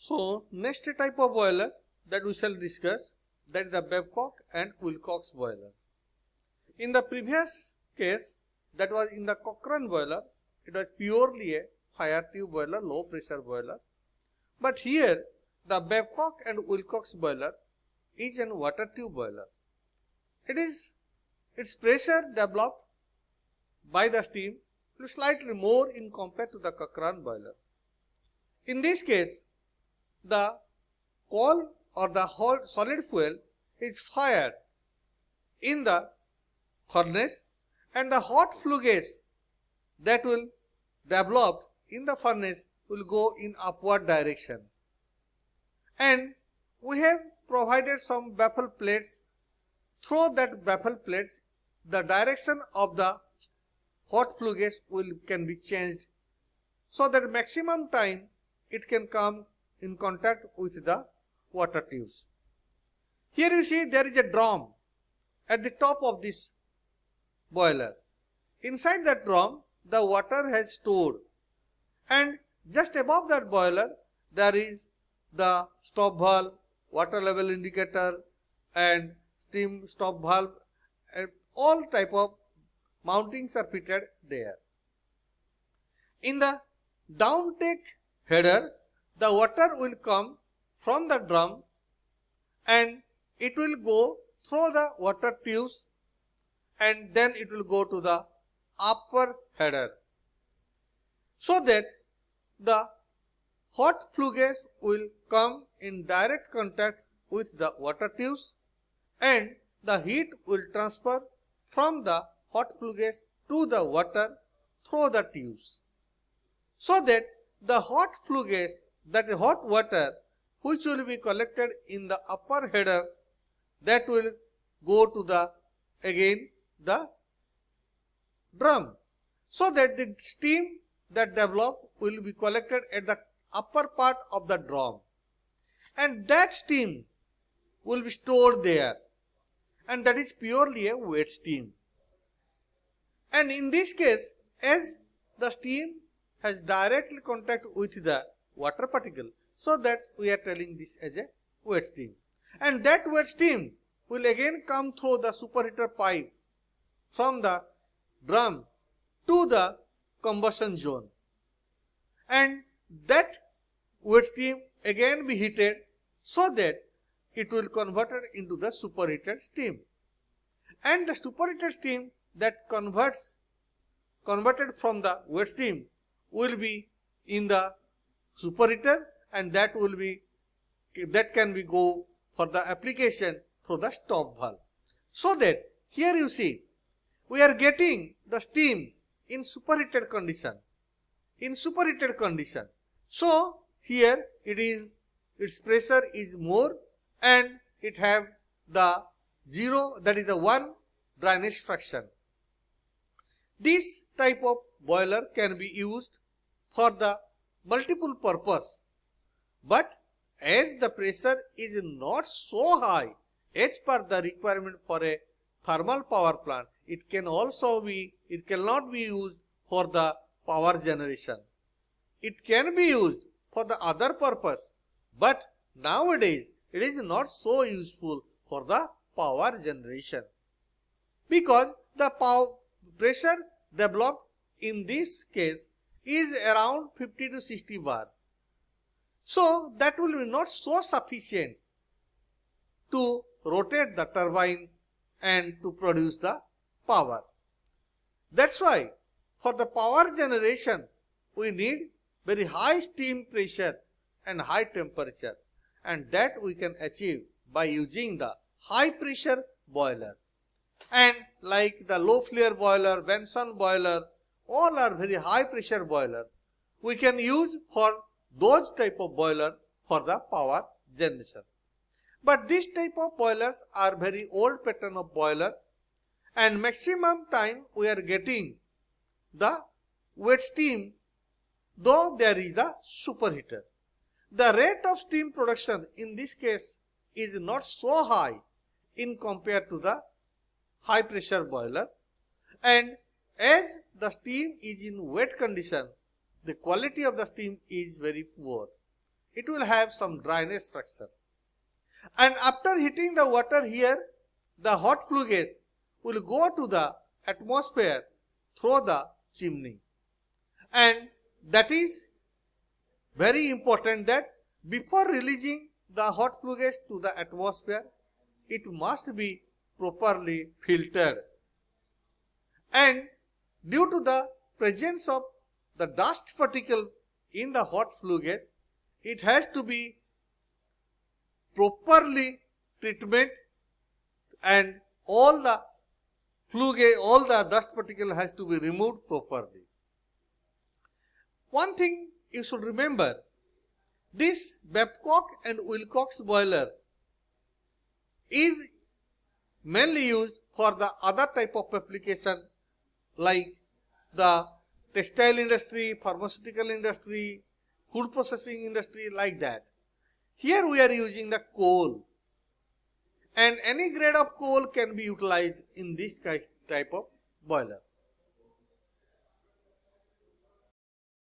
So next type of boiler that we shall discuss, that is the Babcock and Wilcox boiler. In the previous case, that was in the Cochrane boiler, it was purely a fire tube boiler, low pressure boiler. But here the Babcock and Wilcox boiler is a water tube boiler. Its pressure developed by the steam is slightly more in compared to the Cochrane boiler. In this case, the coal or the hot solid fuel is fired in the furnace, and the hot flue gas that will develop in the furnace will go in upward direction. And we have provided some baffle plates. Through that baffle plates, the direction of the hot flue gas can be changed, so that maximum time it can come in contact with the water tubes. Here you see there is a drum at the top of this boiler. Inside that drum the water has stored, and just above that boiler there is the stop valve, water level indicator and steam stop valve, and all type of mountings are fitted there. In the downtake header, the water will come from the drum and it will go through the water tubes, and then it will go to the upper header, so that the hot flue gas will come in direct contact with the water tubes, and the heat will transfer from the hot flue gas to the water through the tubes, so that the hot flue gas, that is hot water, which will be collected in the upper header, that will go to the again the drum, so that the steam that develop will be collected at the upper part of the drum, and that steam will be stored there, and that is purely a wet steam. And in this case, as the steam has directly contact with the water particle, so that we are telling this as a wet steam. And that wet steam will again come through the superheater pipe from the drum to the combustion zone, and that wet steam again be heated, so that it will converted into the superheated steam. And the superheated steam that converted from the wet steam will be in the superheater, and that can be go for the application through the stop valve. So that here you see we are getting the steam in superheated condition. So here its pressure is more, and it have the 0, that is the 1 dryness fraction. This type of boiler can be used for the multiple purpose, but as the pressure is not so high as per the requirement for a thermal power plant, it cannot be used for the power generation. It can be used for the other purpose, but nowadays it is not so useful for the power generation, because the pressure developed in this case is around 50 to 60 bar. So that will be not so sufficient to rotate the turbine and to produce the power. That's why for the power generation we need very high steam pressure and high temperature, and that we can achieve by using the high pressure boiler. And like the low flare boiler, Benson boiler, all are very high pressure boiler. We can use for those type of boiler for the power generation. But this type of boilers are very old pattern of boiler, and maximum time we are getting the wet steam, though there is the superheater. The rate of steam production in this case is not so high in compared to the high pressure boiler, and as the steam is in wet condition, the quality of the steam is very poor. it will have some dryness structure. And after heating the water here, the hot flue gas will go to the atmosphere through the chimney. And that is very important that before releasing the hot flue gas to the atmosphere, it must be properly filtered. And due to the presence of the dust particle in the hot flue gas, it has to be properly treatment, and all the flue gas, all the dust particle has to be removed properly. One thing you should remember, this Babcock and Wilcox boiler is mainly used for the other type of application like the textile industry, pharmaceutical industry, food processing industry, like that. Here we are using the coal, and any grade of coal can be utilized in this type of boiler.